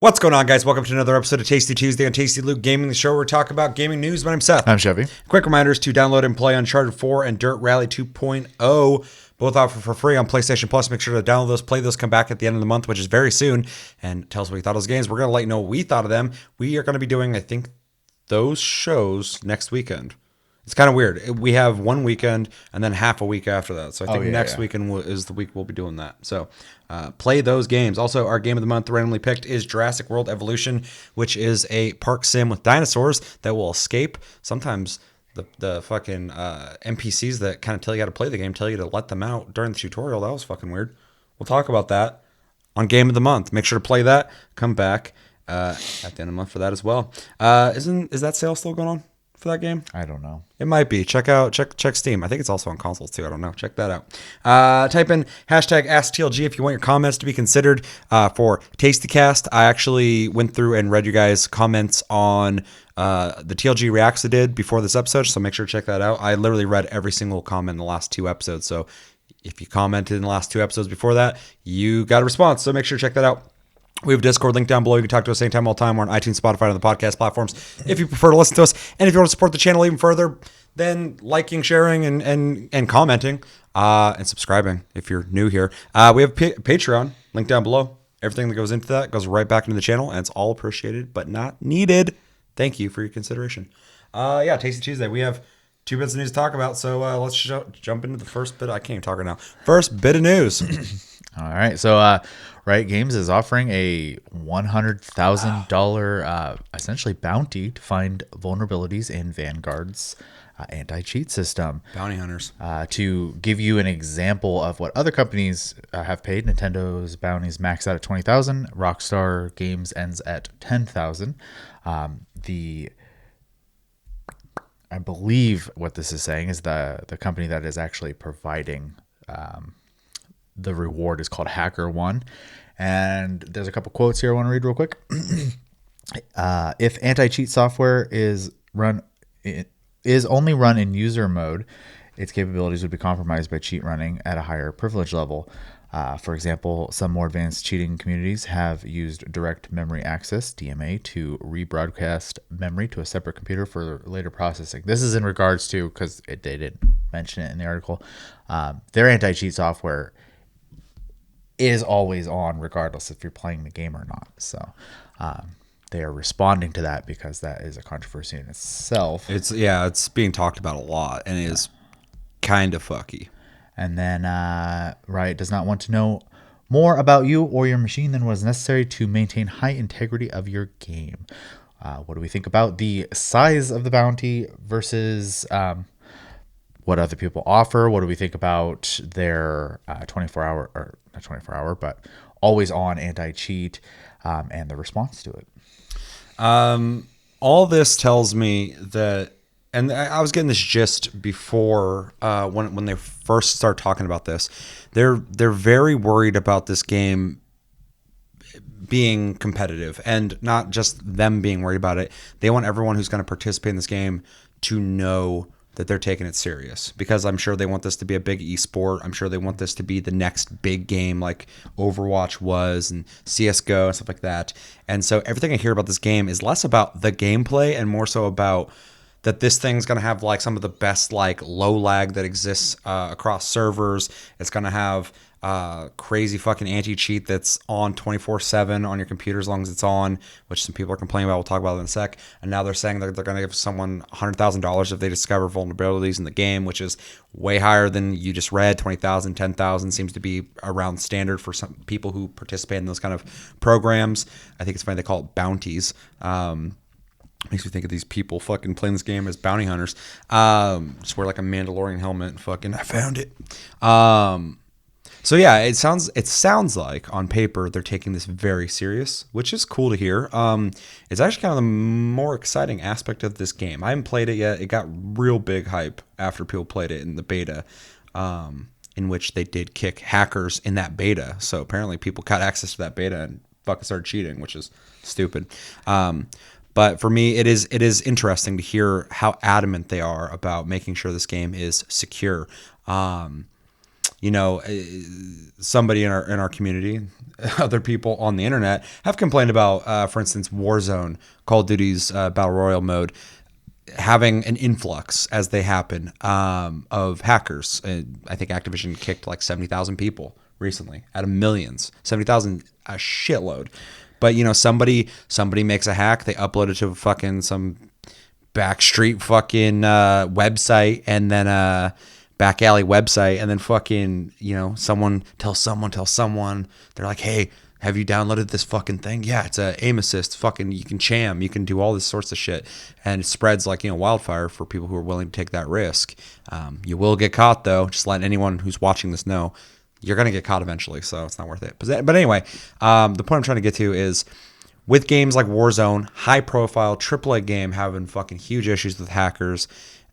What's going on, guys? Welcome to another episode of Tasty Tuesday on Tasty Luke Gaming, the show where we talk about gaming news. My name's Seth. I'm Chevy. Quick reminders to download and play Uncharted 4 and Dirt Rally 2.0. Both offered for free on PlayStation Plus. Make sure to download those, play those, come back at the end of the month, which is very soon, and tell us what you thought of those games. We're going to let you know what we thought of them. We are going to be doing, I think, those shows next weekend. It's kind of weird. We have one weekend and then half a week after that. So I think next weekend is the week we'll be doing that. So play those games. Also, our game of the month randomly picked is Jurassic World Evolution, which is a park sim with dinosaurs that will escape. Sometimes the fucking NPCs that kind of tell you how to play the game tell you to let them out during the tutorial. That was fucking weird. We'll talk about that on game of the month. Make sure to play that. Come back at the end of the month for that as well. Is that sale still going on for that game? I don't know. It might be. Check Steam. I think it's also on consoles too. I don't know. Check that out. Type in hashtag AskTLG if you want your comments to be considered for TastyCast. I actually went through and read you guys' comments on the TLG Reacts I did before this episode, so make sure to check that out. I literally read every single comment in the last two episodes, so if you commented in the last two episodes before that, you got a response, so make sure to check that out. We have a Discord link down below. You can talk to us anytime, all the time. We're on iTunes, Spotify, and the podcast platforms if you prefer to listen to us. And if you want to support the channel even further, then liking, sharing, and commenting, and subscribing if you're new here. We have Patreon, link down below. Everything that goes into that goes right back into the channel, and it's all appreciated but not needed. Thank you for your consideration. Tasty Tuesday. We have two bits of news to talk about, so let's jump into the first bit. I can't even talk right now. First bit of news. All right. So Riot Games is offering a $100,000 essentially bounty to find vulnerabilities in Vanguard's anti-cheat system. Bounty hunters. To give you an example of what other companies have paid, Nintendo's bounties max out at $20,000. Rockstar Games ends at $10,000. I believe what this is saying is the company that is actually providing the reward is called HackerOne. And there's a couple quotes here I want to read real quick. If anti-cheat software is only run in user mode, its capabilities would be compromised by cheat running at a higher privilege level. For example, some more advanced cheating communities have used direct memory access, DMA, to rebroadcast memory to a separate computer for later processing. This is in regards to, because they didn't mention it in the article, their anti-cheat software is always on regardless if you're playing the game or not. So they are responding to that because that is a controversy in itself. It's being talked about a lot and it is kind of fucky. And then Riot does not want to know more about you or your machine than what is necessary to maintain high integrity of your game. What do we think about the size of the bounty versus what other people offer? What do we think about their 24-hour, or not 24-hour, but always-on anti-cheat and the response to it? All this tells me that, and I was getting this gist before when they first started talking about this. They're very worried about this game being competitive, and not just them being worried about it. They want everyone who's going to participate in this game to know that they're taking it serious, because I'm sure they want this to be a big esport. I'm sure they want this to be the next big game like Overwatch was and CSGO and stuff like that. And so everything I hear about this game is less about the gameplay and more so about that this thing's going to have like some of the best like low lag that exists across servers. It's going to have crazy fucking anti-cheat that's on 24/7 on your computer as long as it's on, which some people are complaining about. We'll talk about it in a sec. And now they're saying that they're going to give someone $100,000 if they discover vulnerabilities in the game, which is way higher than you just read. 20,000, 10,000 seems to be around standard for some people who participate in those kind of programs. I think it's funny they call it bounties. Makes me think of these people fucking playing this game as bounty hunters. Just wear like a Mandalorian helmet and fucking I found it. So yeah, it sounds like on paper they're taking this very serious, which is cool to hear. It's actually kind of the more exciting aspect of this game. I haven't played it yet. It got real big hype after people played it in the beta, in which they did kick hackers in that beta. So apparently people got access to that beta and fucking started cheating, which is stupid. But for me, it is interesting to hear how adamant they are about making sure this game is secure. somebody in our community, other people on the internet have complained about, for instance, Warzone, Call of Duty's Battle Royale mode, having an influx as they happen of hackers. I think Activision kicked like 70,000 people recently out of millions. 70,000, a shitload. But somebody makes a hack, they upload it to fucking some backstreet fucking website, and then back alley website, and then fucking someone tells someone, they're like, hey, have you downloaded this fucking thing? Yeah, it's a aim assist. Fucking, you can jam, you can do all this sorts of shit, and it spreads like wildfire for people who are willing to take that risk. You will get caught though. Just letting anyone who's watching this know, you're gonna get caught eventually, so it's not worth it. But anyway, the point I'm trying to get to is, with games like Warzone, high profile AAA game having fucking huge issues with hackers,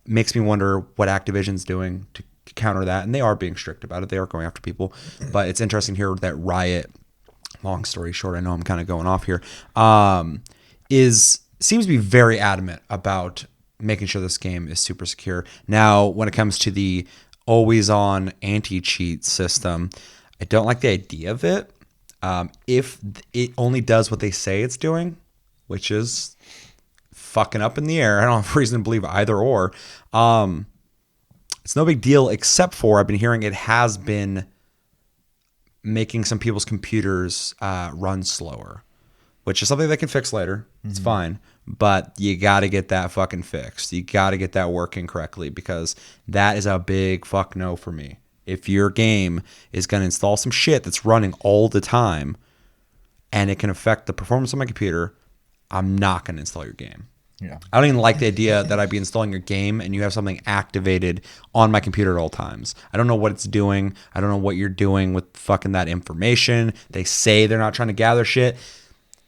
makes me wonder what Activision's doing to counter that. And they are being strict about it. They are going after people. But it's interesting here that Riot, long story short, I know I'm kind of going off here, seems to be very adamant about making sure this game is super secure. Now, when it comes to the always on anti-cheat system, I don't like the idea of it. If it only does what they say it's doing, which is fucking up in the air, I don't have reason to believe either or. It's no big deal, except for I've been hearing it has been making some people's computers run slower, which is something they can fix later. It's fine, but you got to get that fucking fixed. You got to get that working correctly, because that is a big fuck no for me. If your game is going to install some shit that's running all the time and it can affect the performance of my computer, I'm not going to install your game. Yeah. I don't even like the idea that I'd be installing your game and you have something activated on my computer at all times. I don't know what it's doing. I don't know what you're doing with fucking that information. They say they're not trying to gather shit.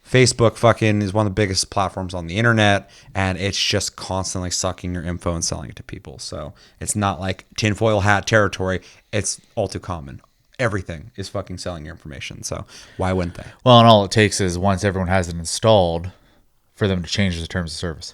Facebook fucking is one of the biggest platforms on the internet, and it's just constantly sucking your info and selling it to people. So it's not like tinfoil hat territory. It's all too common. Everything is fucking selling your information. So why wouldn't they? Well, and all it takes is once everyone has it installed for them to change the terms of service.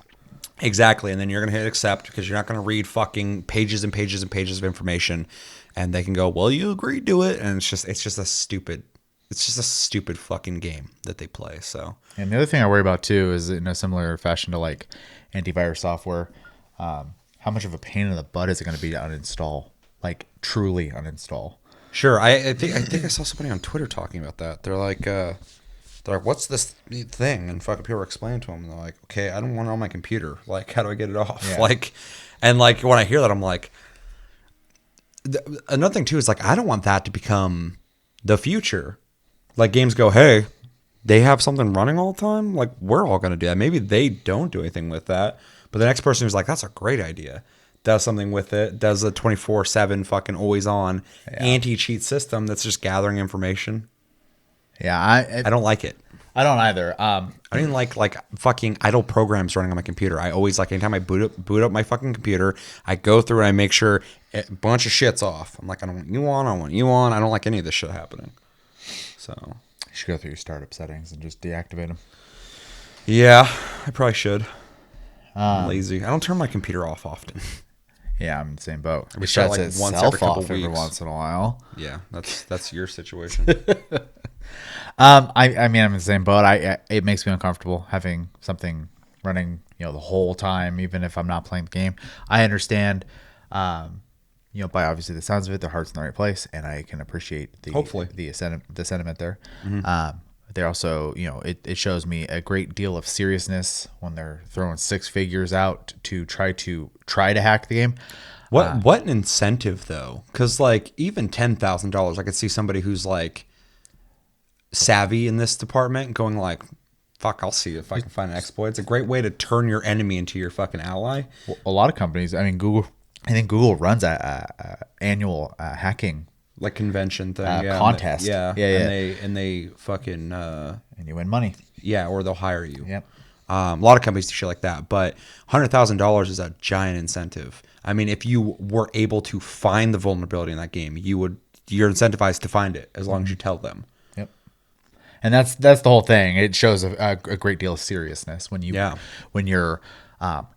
Exactly. And then you're going to hit accept, because you're not going to read fucking pages and pages and pages of information, and they can go, well, you agreed to it. And it's just a stupid fucking game that they play. So, and the other thing I worry about too is, in a similar fashion to like antivirus software, how much of a pain in the butt is it going to be to uninstall? Like truly uninstall. Sure. I think I saw somebody on Twitter talking about that. They're like, what's this thing? And fucking people were explaining to them, and they're like, okay, I don't want it on my computer. Like, how do I get it off? Yeah. Like when I hear that, I'm like, another thing too is like, I don't want that to become the future. Like, games go, hey, they have something running all the time. Like, we're all going to do that. Maybe they don't do anything with that, but the next person who's like, that's a great idea, does something with it, does a 24/7 fucking always on anti-cheat system that's just gathering information. Yeah, I don't like it. I don't either. I don't even like fucking idle programs running on my computer. I always, like, anytime I boot up my fucking computer, I go through and I make sure a bunch of shit's off. I'm like, I don't want you on. I don't want you on. I don't like any of this shit happening. So you should go through your startup settings and just deactivate them. Yeah, I probably should. I'm lazy. I don't turn my computer off often. Yeah, I'm in the same boat. We shut like once every couple weeks. Every once in a while. Yeah, that's your situation. I mean, I'm in the same boat. It makes me uncomfortable having something running, the whole time, even if I'm not playing the game. I understand, by obviously the sounds of it, their heart's in the right place, and I can appreciate the sentiment there. Mm-hmm. They're also, it shows me a great deal of seriousness when they're throwing six figures out to try to hack the game. What an incentive though, because like even $10,000, I could see somebody who's like savvy in this department going like, fuck, I'll see if I can find an exploit. It's a great way to turn your enemy into your fucking ally. Well, a lot of companies, I mean, I think Google runs a annual hacking like convention thing, contest. And they fucking and you win money. Yeah, or they'll hire you. Yep. A lot of companies do shit like that, but $100,000 is a giant incentive. I mean, if you were able to find the vulnerability in that game, you're incentivized to find it as long as you tell them. Yep. And that's the whole thing. It shows a great deal of seriousness when you're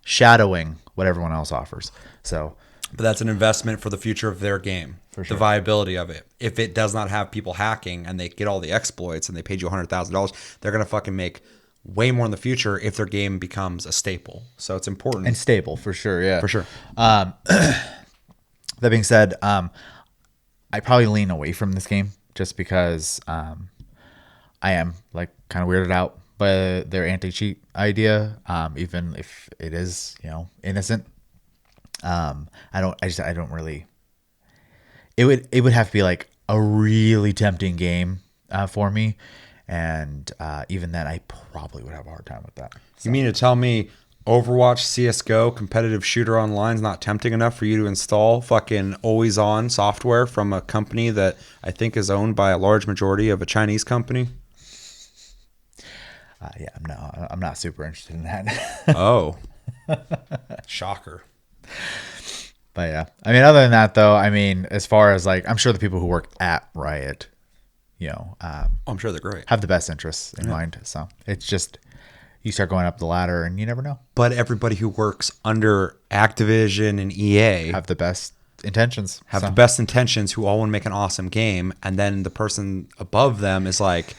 shadowing what everyone else offers. So But that's an investment for the future of their game, For sure. the viability of it. If it does not have people hacking and they get all the exploits and they paid you $100,000, they're going to fucking make way more in the future if their game becomes a staple. So it's important. And stable, for sure, yeah. For sure. That being said, I probably lean away from this game just because I am like kind of weirded out by their anti-cheat idea, even if it is, innocent. I don't really. It would have to be like a really tempting game for me, and even then, I probably would have a hard time with that. You mean to tell me Overwatch, CS:GO, competitive shooter online is not tempting enough for you to install fucking always on software from a company that I think is owned by a large majority of a Chinese company? Yeah, no, I'm not super interested in that. Oh, shocker. But yeah, I mean, other than that, though, I mean, as far as like, I'm sure the people who work at Riot, I'm sure they're great. have the best interests in mind. So it's just, you start going up the ladder and you never know. But everybody who works under Activision and EA Have the best intentions. have the best intentions, who all want to make an awesome game, and then the person above them is like,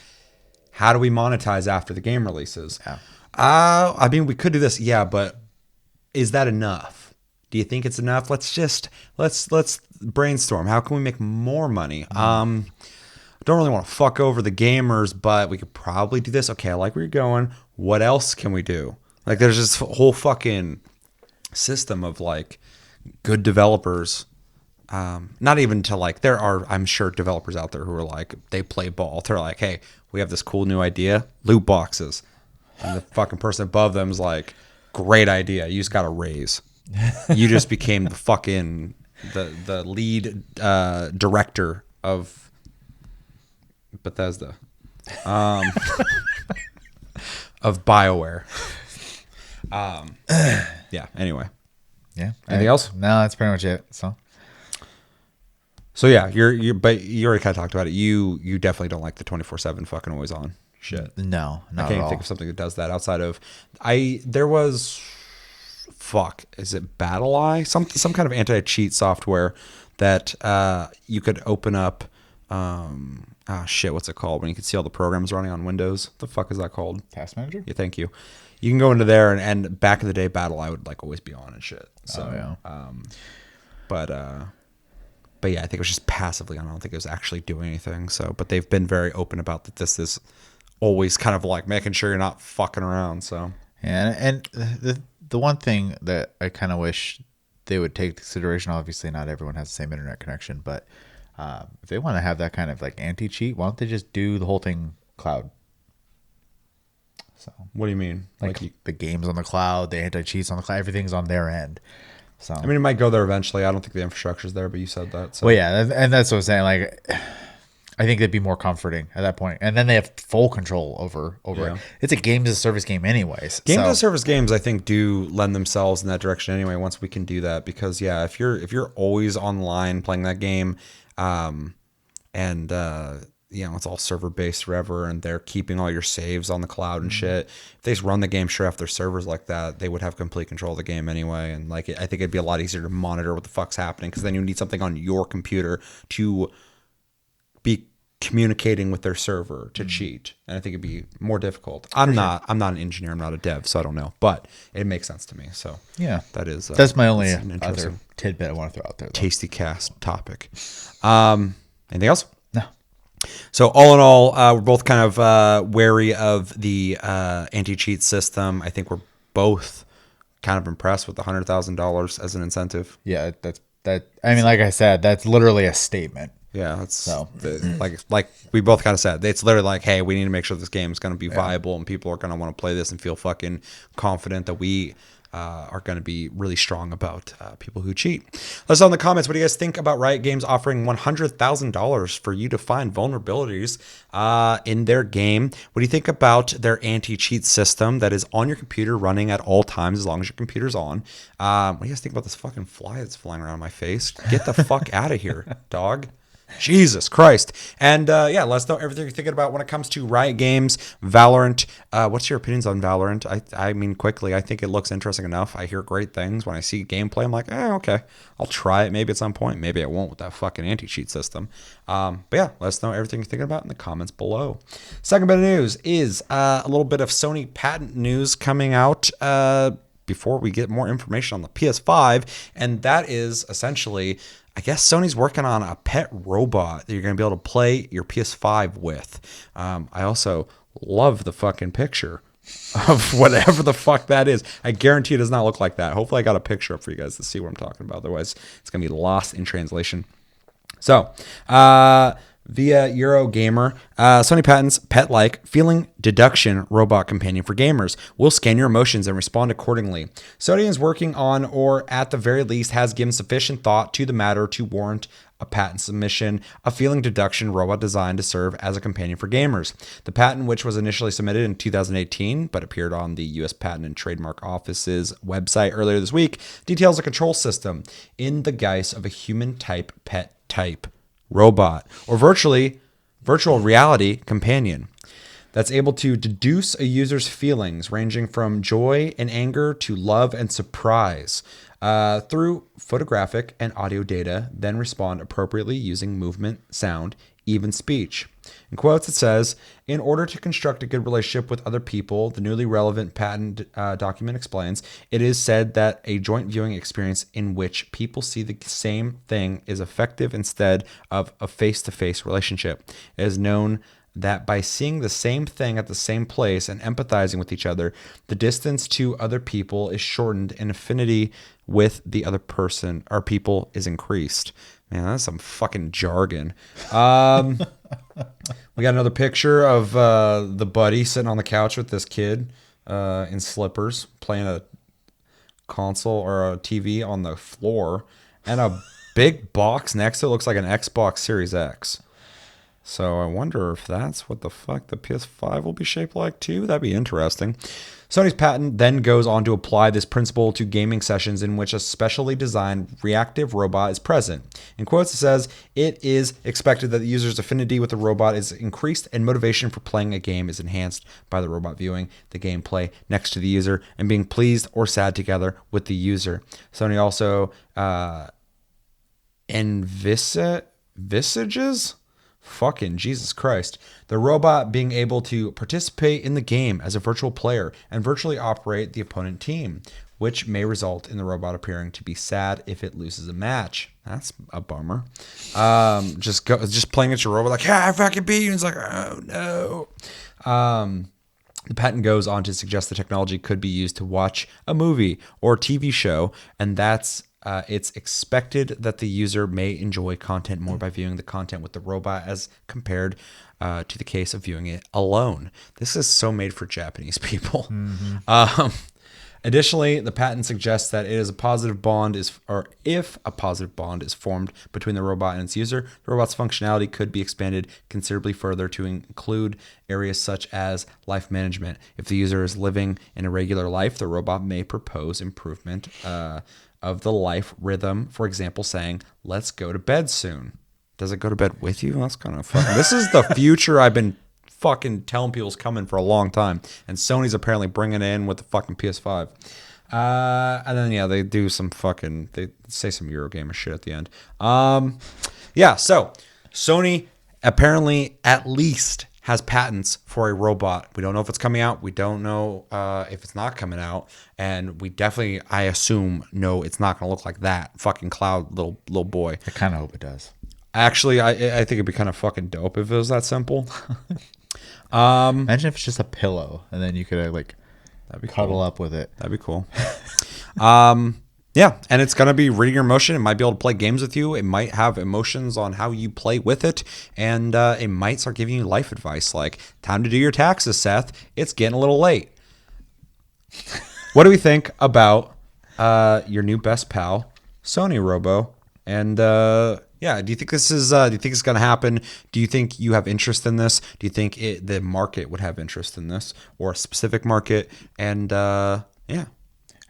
how do we monetize after the game releases? Yeah. I mean, we could do this, yeah, but is that enough? Do you think it's enough? Let's brainstorm. How can we make more money? Don't really want to fuck over the gamers, but we could probably do this. Okay, I like where you're going. What else can we do? Like, there's this whole fucking system of like good developers. Not even to like, there are, I'm sure, developers out there who are like, they play ball. They're like, hey, we have this cool new idea, loot boxes. And the fucking person above them is like, great idea. You just got a raise. You just became the fucking, the lead director of Bethesda. Of BioWare. Yeah, anyway. Yeah. Anything else? No, that's pretty much it. So yeah, but you already kind of talked about it. You definitely don't like the 24/7 fucking always on shit. No, not I can't at even all. think of something that does that outside of there was is it Battle Eye? Some kind of anti-cheat software that you could open up what's it called? When you can see all the programs running on Windows. The fuck is that called? Task Manager? Yeah, thank you. You can go into there and back in the day Battle Eye would like always be on and shit. So yeah. But yeah, I think it was just passively on. I don't think it was actually doing anything. So, but they've been very open about that. This is always kind of like making sure you're not fucking around. So, Yeah, and the one thing that I kind of wish they would take into consideration, obviously not everyone has the same internet connection, but if they want to have that kind of like anti-cheat, why don't they just do the whole thing cloud? So what do you mean? like the games on the cloud, the anti-cheats on the cloud, everything's on their end. So I mean, it might go there eventually. I don't think the infrastructure's there, but you said that. So. well, yeah, and that's what I'm saying. Like, I think they'd be more comforting at that point, and then they have full control over it. It's a games as a service game, anyways. Games as a service games, I think, do lend themselves in that direction anyway. Once we can do that, because yeah, if you're always online playing that game, it's all server based forever, and they're keeping all your saves on the cloud and shit. If they just run the game straight off their servers like that, they would have complete control of the game anyway. And like, I think it'd be a lot easier to monitor what the fuck's happening, because then you need something on your computer to be communicating with their server to cheat, and I think it'd be more difficult. I'm not an engineer, I'm not a dev, so I don't know, but it makes sense to me. So yeah, that's my only an other tidbit I want to throw out there, though. Tasty cast topic. Anything else? No. So all in all, we're both kind of wary of the anti-cheat system. I think we're both kind of impressed with the $100,000 as an incentive. Yeah, that. I mean, like I said, that's literally a statement. Yeah, that's like we both kind of said. It's literally like, hey, we need to make sure this game is going to be viable and people are going to want to play this and feel fucking confident that we are going to be really strong about people who cheat. Let us know in the comments, what do you guys think about Riot Games offering $100,000 for you to find vulnerabilities in their game? What do you think about their anti-cheat system that is on your computer running at all times as long as your computer's on? What do you guys think about this fucking fly that's flying around my face? Get the fuck out of here, dog. Jesus Christ. And yeah, let us know everything you're thinking about when it comes to Riot Games, Valorant. What's your opinions on Valorant? I mean, quickly, I think it looks interesting enough. I hear great things. When I see gameplay, I'm like, okay, I'll try it maybe at some point. Maybe I won't with that fucking anti-cheat system. But yeah, let us know everything you're thinking about in the comments below. Second bit of news is a little bit of Sony Patent news coming out before we get more information on the PS5. And that is essentially, I guess Sony's working on a pet robot that you're going to be able to play your PS5 with. I also love the fucking picture of whatever the fuck that is. I guarantee it does not look like that. Hopefully I got a picture up for you guys to see what I'm talking about. Otherwise, it's going to be lost in translation. So, via Eurogamer, Sony Patent's pet-like feeling deduction robot companion for gamers will scan your emotions and respond accordingly. Sony is working on, or at the very least has given sufficient thought to the matter to warrant a patent submission, a feeling deduction robot designed to serve as a companion for gamers. The patent, which was initially submitted in 2018 but appeared on the U.S. Patent and Trademark Office's website earlier this week, details a control system in the guise of a human-type pet-type robot, or virtual reality companion that's able to deduce a user's feelings ranging from joy and anger to love and surprise through photographic and audio data, then respond appropriately using movement, sound, even speech. In quotes, it says, in order to construct a good relationship with other people, the newly relevant patent document explains, it is said that a joint viewing experience in which people see the same thing is effective instead of a face-to-face relationship. It is known that by seeing the same thing at the same place and empathizing with each other, the distance to other people is shortened and affinity with the other person or people is increased. Man, that's some fucking jargon. We got another picture of the buddy sitting on the couch with this kid in slippers playing a console or a TV on the floor, and a big box next to it looks like an Xbox Series X. So I wonder if that's what the fuck the PS5 will be shaped like too. That'd be interesting. Sony's patent then goes on to apply this principle to gaming sessions in which a specially designed reactive robot is present. In quotes, it says, it is expected that the user's affinity with the robot is increased and motivation for playing a game is enhanced by the robot viewing the gameplay next to the user and being pleased or sad together with the user. Sony also envisages fucking Jesus Christ, the robot being able to participate in the game as a virtual player and virtually operate the opponent team, which may result in the robot appearing to be sad if it loses a match. That's a bummer. Just playing at your robot like, yeah, I fucking beat you. And it's like, oh no. The patent goes on to suggest the technology could be used to watch a movie or TV show, and that's it's expected that the user may enjoy content more by viewing the content with the robot as compared to the case of viewing it alone. This is so made for Japanese people. Mm-hmm. Additionally, the patent suggests that if a positive bond is formed between the robot and its user, the robot's functionality could be expanded considerably further to include areas such as life management. If the user is living in a regular life, the robot may propose improvement of the life rhythm, for example, saying, let's go to bed soon. Does it go to bed with you? That's kind of fucking... This is the future I've been fucking telling people's coming for a long time, and Sony's apparently bringing it in with the fucking PS5. And then, yeah, they do some fucking... They say some Eurogamer shit at the end. Yeah, so Sony apparently at least has patents for a robot. We don't know if it's coming out. We don't know if it's not coming out. And we definitely, I assume, know it's not going to look like that fucking cloud little boy. I kind of hope it does. Actually, I think it'd be kind of fucking dope if it was that simple. Imagine if it's just a pillow and then you could that'd be cuddle up with it. That'd be cool. Yeah, and it's going to be reading your emotion. It might be able to play games with you. It might have emotions on how you play with it. And it might start giving you life advice like, time to do your taxes, Seth. It's getting a little late. What do we think about your new best pal, Sony Robo? And yeah, do you think this is? Do you think it's going to happen? Do you think you have interest in this? Do you think the market would have interest in this, or a specific market? And yeah,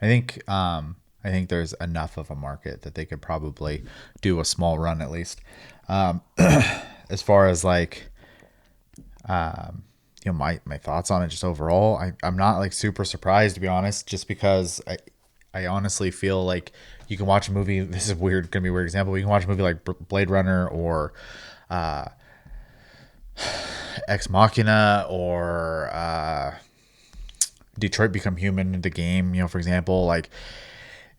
I think I think there's enough of a market that they could probably do a small run at least. As far as like, my thoughts on it just overall, I'm not like super surprised, to be honest, just because I honestly feel like you can watch a movie. This is weird, gonna be a weird example. You can watch a movie like Blade Runner or Ex Machina or Detroit Become Human, the game, for example. Like,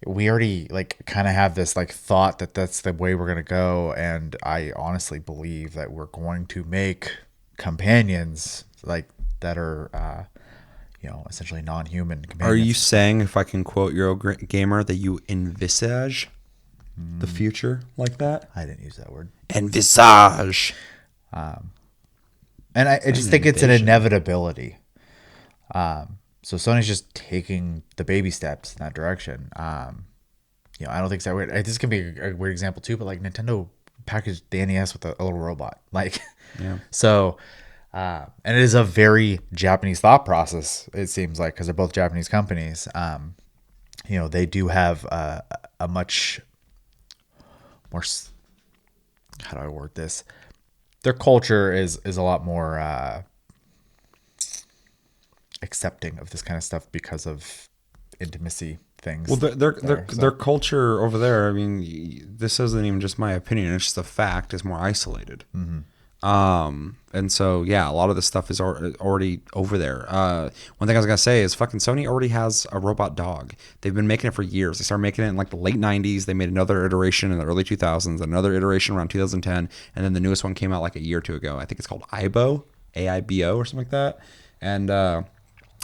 we already like kind of have this like thought that that's the way we're going to go, and I honestly believe that we're going to make companions like that are essentially non-human companions. Are you saying, if I can quote Eurogamer, that you envisage the future like that? I didn't use that word. Envisage. And I just think it's an inevitability. So Sony's just taking the baby steps in that direction. I don't think it's that weird. This can be a weird example too, but like Nintendo packaged the NES with a little robot. Like, Yeah. So, and it is a very Japanese thought process, it seems like, because they're both Japanese companies. They do have a much more, how do I word this? Their culture is a lot more accepting of this kind of stuff because of intimacy things. Well, their culture over there, I mean, this isn't even just my opinion, it's just a fact, is more isolated. And so, yeah, a lot of this stuff is already over there. One thing I was going to say is fucking Sony already has a robot dog. They've been making it for years. They started making it in like the late 90s. They made another iteration in the early 2000s, another iteration around 2010, and then the newest one came out like a year or two ago. I think it's called AIBO, AIBO or something like that. And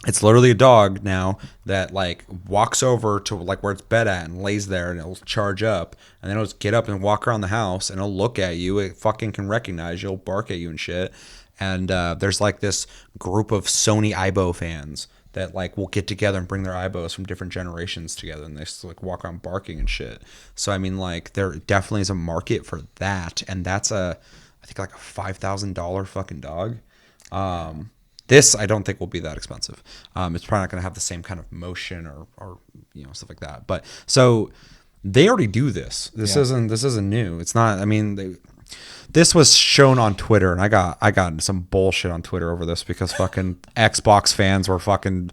it's literally a dog now that like walks over to like where it's bed at and lays there, and it'll charge up, and then it'll just get up and walk around the house, and it'll look at you. It fucking can recognize you. It'll bark at you and shit. And there's like this group of Sony AIBO fans that like will get together and bring their AIBOs from different generations together, and they just like walk around barking and shit. So I mean, like, there definitely is a market for that, and that's I think like a $5,000 fucking dog. This I don't think will be that expensive. It's probably not going to have the same kind of motion or stuff like that. But so they already do this. This isn't new. It's not. I mean, this was shown on Twitter, and I got some bullshit on Twitter over this because fucking Xbox fans were fucking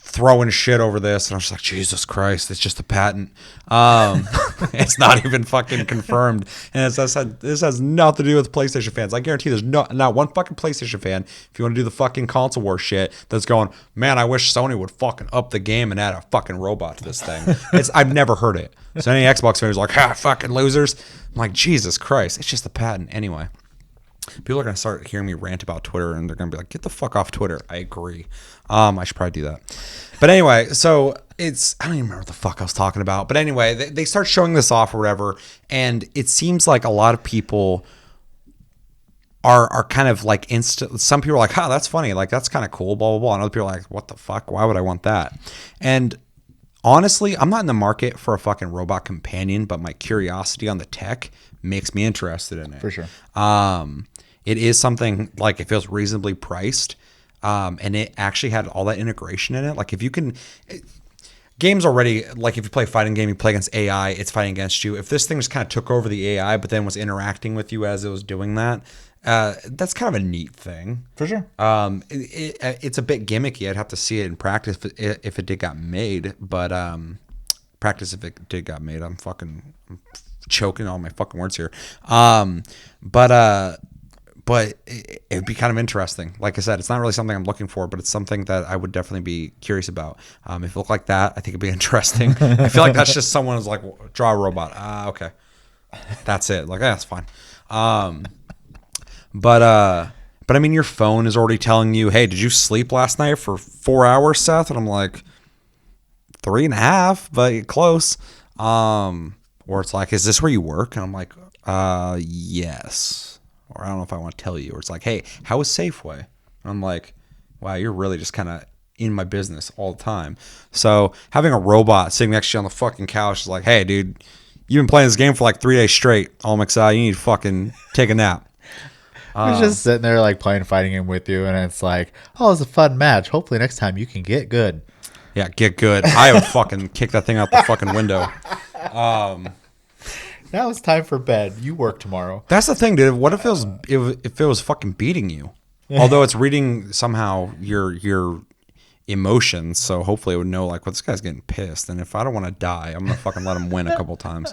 throwing shit over this, and I was just like, Jesus Christ, it's just a patent. It's not even fucking confirmed, and this has nothing to do with PlayStation fans. I guarantee there's not one fucking PlayStation fan, if you want to do the fucking console war shit, that's going, man, I wish Sony would fucking up the game and add a fucking robot to this thing. I've never heard it. So any Xbox fans are like, fucking losers. I'm like, Jesus Christ, it's just a patent anyway. People are going to start hearing me rant about Twitter, and they're going to be like, get the fuck off Twitter. I agree. I should probably do that. But anyway, so I don't even remember what the fuck I was talking about. But anyway, they start showing this off or whatever, and it seems like a lot of people are kind of like some people are like, that's funny. Like, that's kind of cool, blah, blah, blah. And other people are like, what the fuck? Why would I want that? And honestly, I'm not in the market for a fucking robot companion, but my curiosity on the tech makes me interested in it. For sure. It is something like it feels reasonably priced, and it actually had all that integration in it. Like, if you can, games already, like if you play a fighting game, you play against AI, it's fighting against you. If this thing just kind of took over the AI, but then was interacting with you as it was doing that, that's kind of a neat thing. For sure. It's a bit gimmicky. I'd have to see it in practice if it did got made, but practice if it did got made. I'm choking all my fucking words here. But it'd be kind of interesting. Like I said, it's not really something I'm looking for, but it's something that I would definitely be curious about. If it looked like that, I think it'd be interesting. I feel like that's just someone who's like, draw a robot. Okay. That's it. Like, that's fine. But I mean, your phone is already telling you, hey, did you sleep last night for 4 hours, Seth? And I'm like, 3.5, but close. Or it's like, is this where you work? And I'm like, yes. Or I don't know if I want to tell you. Or it's like, hey, how is Safeway? And I'm like, wow, you're really just kind of in my business all the time. So having a robot sitting next to you on the fucking couch is like, hey, dude, you've been playing this game for like 3 days straight. All I'm excited. You need to fucking take a nap. He's just sitting there like playing a fighting game with you, and it's like, oh, it's a fun match. Hopefully next time you can get good. Yeah, get good. I would fucking kick that thing out the fucking window. Now it's time for bed. You work tomorrow. That's the thing, dude. What if it was fucking beating you? Although it's reading somehow your emotions, so hopefully it would know like, well, this guy's getting pissed, and if I don't want to die, I'm gonna fucking let him win a couple times.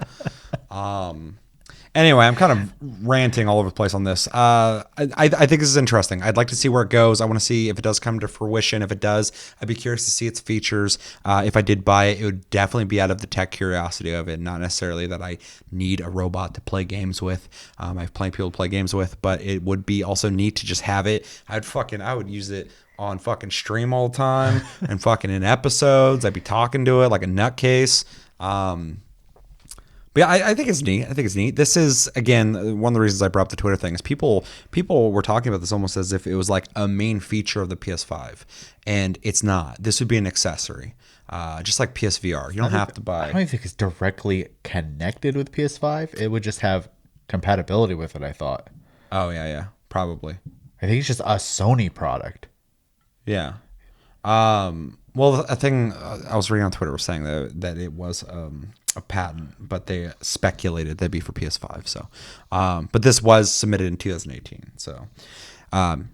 Anyway, I'm kind of ranting all over the place on this. I think this is interesting. I'd like to see where it goes. I want to see if it does come to fruition. If it does, I'd be curious to see its features. If I did buy it, it would definitely be out of the tech curiosity of it, not necessarily that I need a robot to play games with. I have plenty of people to play games with, but it would be also neat to just have it. I would use it on fucking stream all the time and fucking in episodes. I'd be talking to it like a nutcase. But yeah, I think it's neat. This is, again, one of the reasons I brought up the Twitter thing is people were talking about this almost as if it was like a main feature of the PS5, and it's not. This would be an accessory, just like PSVR. You don't have to buy. I don't think it's directly connected with PS5. It would just have compatibility with it, I thought. Oh, yeah, probably. I think it's just a Sony product. Yeah. Well, a thing I was reading on Twitter was saying that it was a patent, but they speculated that'd be for PS5. So, but this was submitted in 2018. So,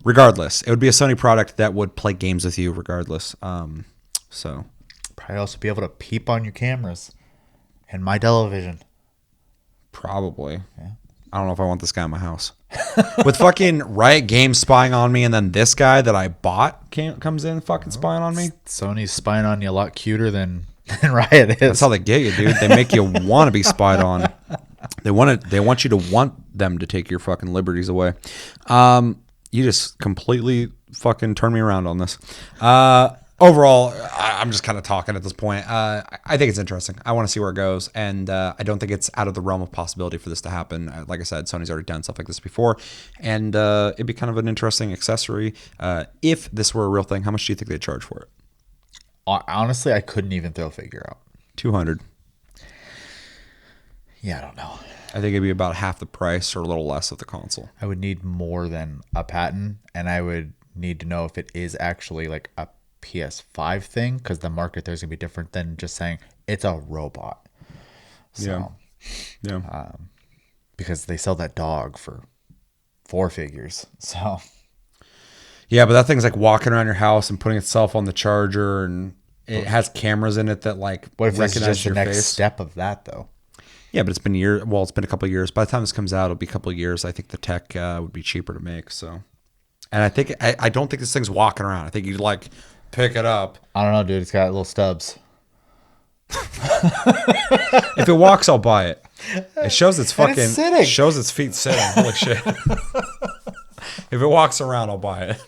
regardless, it would be a Sony product that would play games with you regardless. So, probably also be able to peep on your cameras and my television. Probably. Yeah. I don't know if I want this guy in my house. With fucking Riot Games spying on me, and then this guy that I bought comes in fucking spying on me. Sony's spying on you a lot cuter than Riot is. That's how they get you, dude. They make you want to be spied on. They want you to want them to take your fucking liberties away. You just completely fucking turned me around on this. Overall, I'm just kind of talking at this point. I think it's interesting. I want to see where it goes, and I don't think it's out of the realm of possibility for this to happen. Like I said, Sony's already done stuff like this before, and it'd be kind of an interesting accessory. If this were a real thing, how much do you think they'd charge for it? Honestly, I couldn't even throw a figure out. 200. Yeah, I don't know. I think it'd be about half the price or a little less of the console. I would need more than a patent, and I would need to know if it is actually like a PS5 thing, because the market there's gonna be different than just saying it's a robot. So, yeah. Because they sell that dog for 4 figures. So, yeah, but that thing's like walking around your house and putting itself on the charger, and it has cameras in it that like what if this is just the your next face. step of that though? Yeah, but it's been years. Well, it's been a couple of years. By the time this comes out, it'll be a couple of years. I think the tech would be cheaper to make. So, and I don't think this thing's walking around. I think you'd like pick it up. I don't know, dude. It's got little stubs. If it walks, I'll buy it. It shows its fucking sitting. Shows its feet sitting. Holy shit! If it walks around, I'll buy it.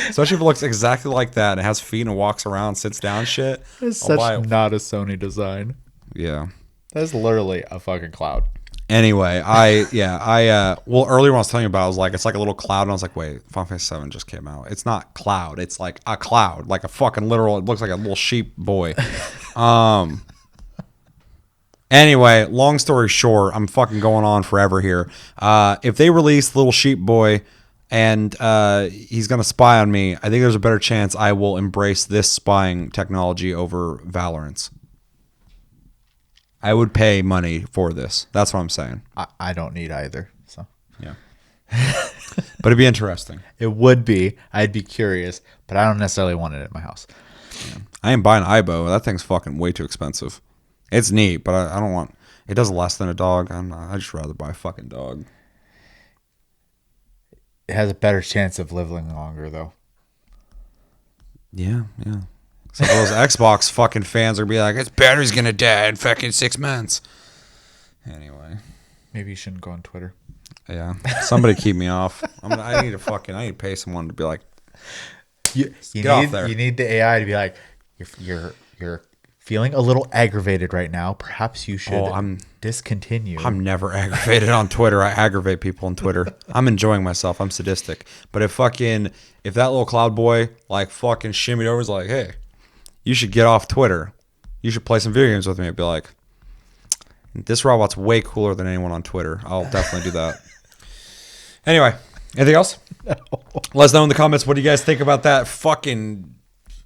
Especially if it looks exactly like that and it has feet and it walks around, sits down, shit. It's I'll buy it. not a Sony design. Yeah, that's literally a fucking cloud. Anyway, well, earlier when I was telling you about it, I was like, it's like a little cloud, and I was like, wait, Final Fantasy 7 just came out. It's not cloud, it's like a cloud, like a fucking literal, it looks like a little sheep boy. Anyway, long story short, I'm fucking going on forever here. If they release Little Sheep Boy and he's gonna spy on me, I think there's a better chance I will embrace this spying technology over Valorant's. I would pay money for this. That's what I'm saying. I don't need either. So yeah, but it'd be interesting. It would be. I'd be curious, but I don't necessarily want it at my house. Yeah. I ain't buying AIBO. That thing's fucking way too expensive. It's neat, but I don't want. It does less than a dog. I'd just rather buy a fucking dog. It has a better chance of living longer, though. Yeah. So those Xbox fucking fans are gonna be like, its battery's gonna die in fucking 6 months. Anyway, maybe you shouldn't go on Twitter. Yeah, somebody keep me off. I need to pay someone to be like, get off there. You need the AI to be like, you're feeling a little aggravated right now. Perhaps you should discontinue. I'm never aggravated on Twitter. I aggravate people on Twitter. I'm enjoying myself. I'm sadistic. But if that little cloud boy like fucking shimmied over, is like, hey, you should get off Twitter. You should play some video games with me. I'd be like, this robot's way cooler than anyone on Twitter. I'll definitely do that. Anyway, anything else? No. Let us know in the comments. What do you guys think about that fucking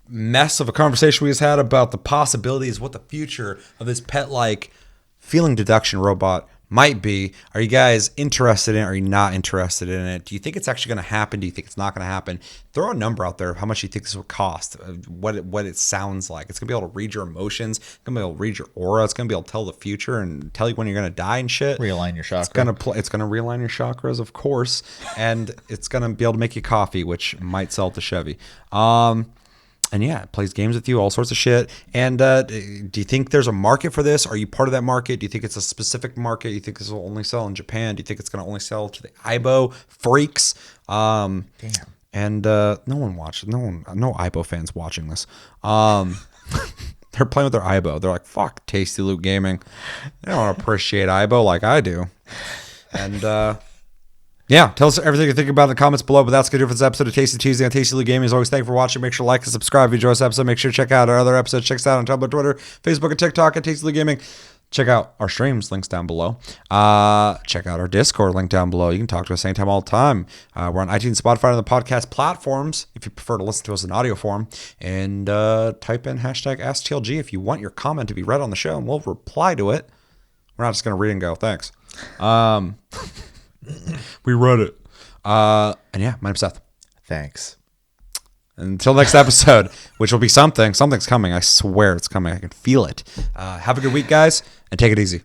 mess of a conversation we just had about the possibilities, what the future of this pet-like feeling deduction robot might be. Are you guys interested in it? Are you not interested in it? Do you think it's actually going to happen? Do you think it's not going to happen? Throw a number out there of how much you think this would cost, what it sounds like. It's going to be able to read your emotions. It's going to be able to read your aura. It's going to be able to tell the future and tell you when you're going to die and shit. Realign your chakra. It's going to realign your chakras, of course, and it's going to be able to make you coffee, which might sell to Chevy. And yeah, it plays games with you, all sorts of shit. And do you think there's a market for this? Are you part of that market? Do you think it's a specific market? Do you think this will only sell in Japan? Do you think it's going to only sell to the AIBO freaks? Damn. And no AIBO fans watching this. They're playing with their AIBO. They're like, fuck Tasty Loot Gaming. They don't appreciate AIBO like I do. And yeah, tell us everything you think about in the comments below. But that's going to do it for this episode of Tasty Tuesday on Tasty Loot Gaming. As always, thank you for watching. Make sure to like and subscribe if you enjoy this episode. Make sure to check out our other episodes. Check us out on Tumblr, Twitter, Facebook, and TikTok at Tasty Loot Gaming. Check out our streams, links down below. Check out our Discord, link down below. You can talk to us anytime, all the time. We're on iTunes, Spotify, and the podcast platforms if you prefer to listen to us in audio form. And type in hashtag AskTLG if you want your comment to be read on the show, and we'll reply to it. We're not just going to read and go, thanks. We read it. And yeah, my name's Seth. Thanks. Until next episode, which will be something. Something's coming. I swear it's coming. I can feel it. Have a good week, guys, and take it easy.